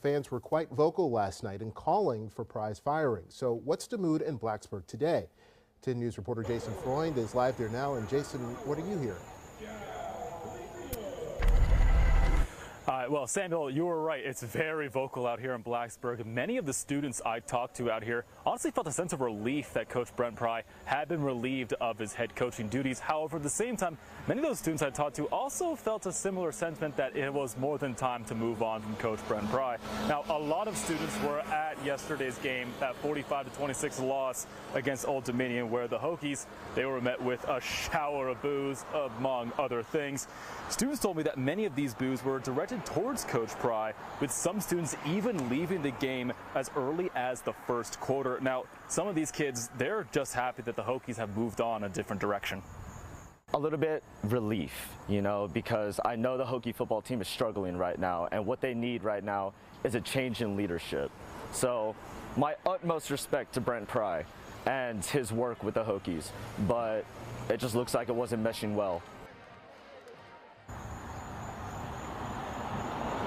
Fans were quite vocal last night in calling for prize firing. So what's the mood in Blacksburg today? 10 News reporter Jason Freund is live there now. And Jason, what are you hearing? Well, Samuel, you were right. It's very vocal out here in Blacksburg. Many of the students I talked to out here honestly felt a sense of relief that Coach Brent Pry had been relieved of his head coaching duties. However, at the same time, many of those students I talked to also felt a similar sentiment that it was more than time to move on from Coach Brent Pry. Now, a lot of students were at yesterday's game, that 45-26 loss against Old Dominion, where the Hokies, they were met with a shower of boos, among other things. Students told me that many of these boos were directed towards Coach Pry, with some students even leaving the game as early as the first quarter. Now, some of these kids, they're just happy that the Hokies have moved on a different direction. A little bit relief, because I know the Hokie football team is struggling right now, and what they need right now is a change in leadership. So my utmost respect to Brent Pry and his work with the Hokies, but it just looks like it wasn't meshing well.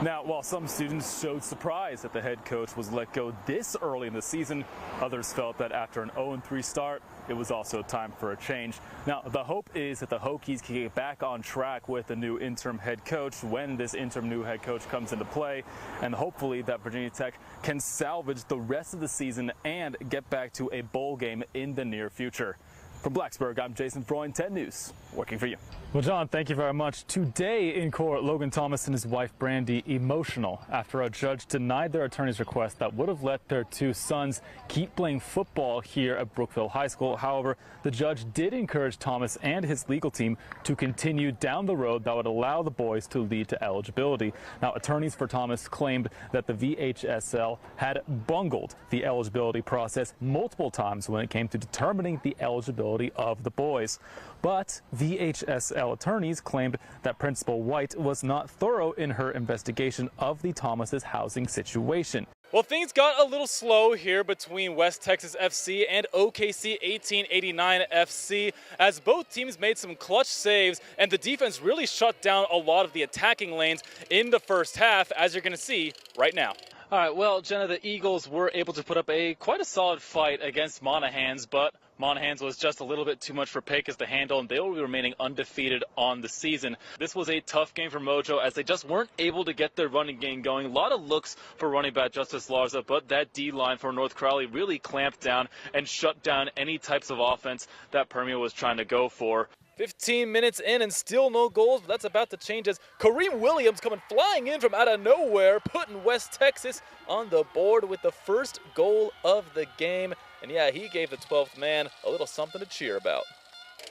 Now, while some students showed surprise that the head coach was let go this early in the season, others felt that after an 0-3 start, it was also time for a change. Now, the hope is that the Hokies can get back on track with the new interim head coach when this interim new head coach comes into play, and hopefully that Virginia Tech can salvage the rest of the season and get back to a bowl game in the near future. From Blacksburg, I'm Jason Freund, 10 News, working for you. Well, John, thank you very much. Today in court, Logan Thomas and his wife, Brandy, emotional after a judge denied their attorney's request that would have let their two sons keep playing football here at Brookville High School. However, the judge did encourage Thomas and his legal team to continue down the road that would allow the boys to lead to eligibility. Now, attorneys for Thomas claimed that the VHSL had bungled the eligibility process multiple times when it came to determining the eligibility of the boys. But VHSL attorneys claimed that Principal White was not thorough in her investigation of the Thomas's housing situation. Well, things got a little slow here between West Texas FC and OKC 1889 FC as both teams made some clutch saves and the defense really shut down a lot of the attacking lanes in the first half, as you're going to see right now. All right, well, Jenna, the Eagles were able to put up quite a solid fight against Monaghan's, but Monaghan's was just a little bit too much for Pecos to handle, and they will be remaining undefeated on the season. This was a tough game for Mojo as they just weren't able to get their running game going. A lot of looks for running back Justice Larza, but that D-line for North Crowley really clamped down and shut down any types of offense that Permia was trying to go for. 15 minutes in and still no goals, but that's about to change as Kareem Williams coming flying in from out of nowhere, putting West Texas on the board with the first goal of the game. And yeah, he gave the 12th man a little something to cheer about.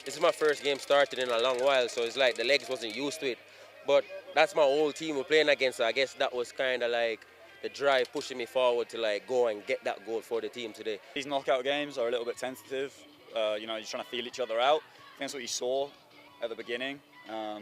This is my first game started in a long while, so it's like the legs wasn't used to it. But that's my old team we're playing against, so I guess that was kind of like the drive pushing me forward to like go and get that goal for the team today. These knockout games are a little bit tentative. You're trying to feel each other out. I think that's what you saw at the beginning.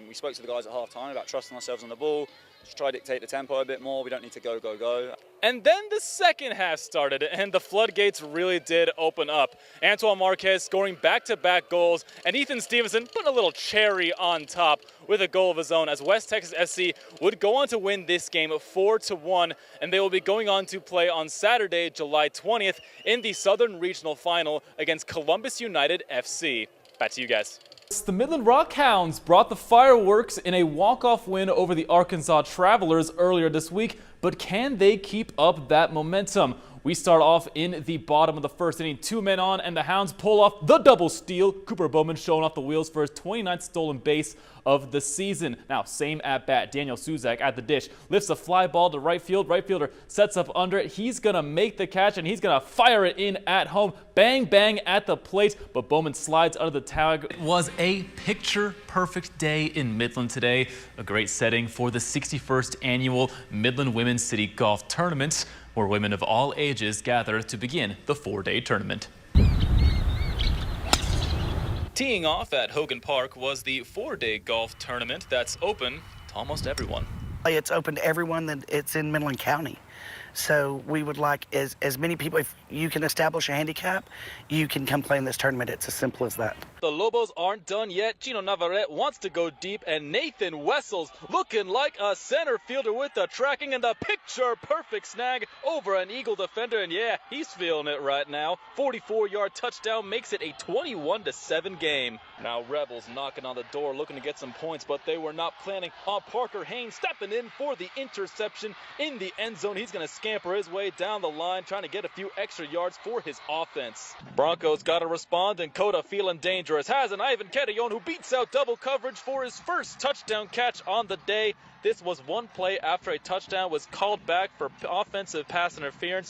We spoke to the guys at half-time about trusting ourselves on the ball, just try to dictate the tempo a bit more. We don't need to go, go, go. And then the second half started, and the floodgates really did open up. Antoine Marquez scoring back-to-back goals, and Ethan Stevenson putting a little cherry on top with a goal of his own as West Texas FC would go on to win this game 4-1, and they will be going on to play on Saturday, July 20th, in the Southern Regional Final against Columbus United FC. Back to you guys. The Midland Rockhounds brought the fireworks in a walk-off win over the Arkansas Travelers earlier this week, but can they keep up that momentum? We start off in the bottom of the first inning, 2 men on, and the Hounds pull off the double steal. Cooper Bowman showing off the wheels for his 29th stolen base of the season. Now, same at bat, Daniel Suzak at the dish, lifts a fly ball to right field. Right fielder sets up under it. He's going to make the catch, and he's going to fire it in at home. Bang, bang at the plate, but Bowman slides under the tag. It was a picture-perfect day in Midland today. A great setting for the 61st annual Midland Women's City Golf Tournament, where women of all ages gather to begin the 4-day tournament. Teeing off at Hogan Park was the 4-day golf tournament that's open to almost everyone. It's open to everyone that it's in Midland County. So we would like as many people, if you can establish a handicap, you can come play in this tournament. It's as simple as that. The Lobos aren't done yet. Gino Navarrete wants to go deep, and Nathan Wessels looking like a center fielder with the tracking and the picture-perfect snag over an Eagle defender, and yeah, he's feeling it right now. 44-yard touchdown makes it a 21-7 game. Now Rebels knocking on the door looking to get some points, but they were not planning on Parker Haynes stepping in for the interception in the end zone. He's going to scamper his way down the line, trying to get a few extra yards for his offense. Broncos got to respond, and Coda feeling dangerous. Has an Ivan Ketillon who beats out double coverage for his first touchdown catch on the day. This was one play after a touchdown was called back for offensive pass interference.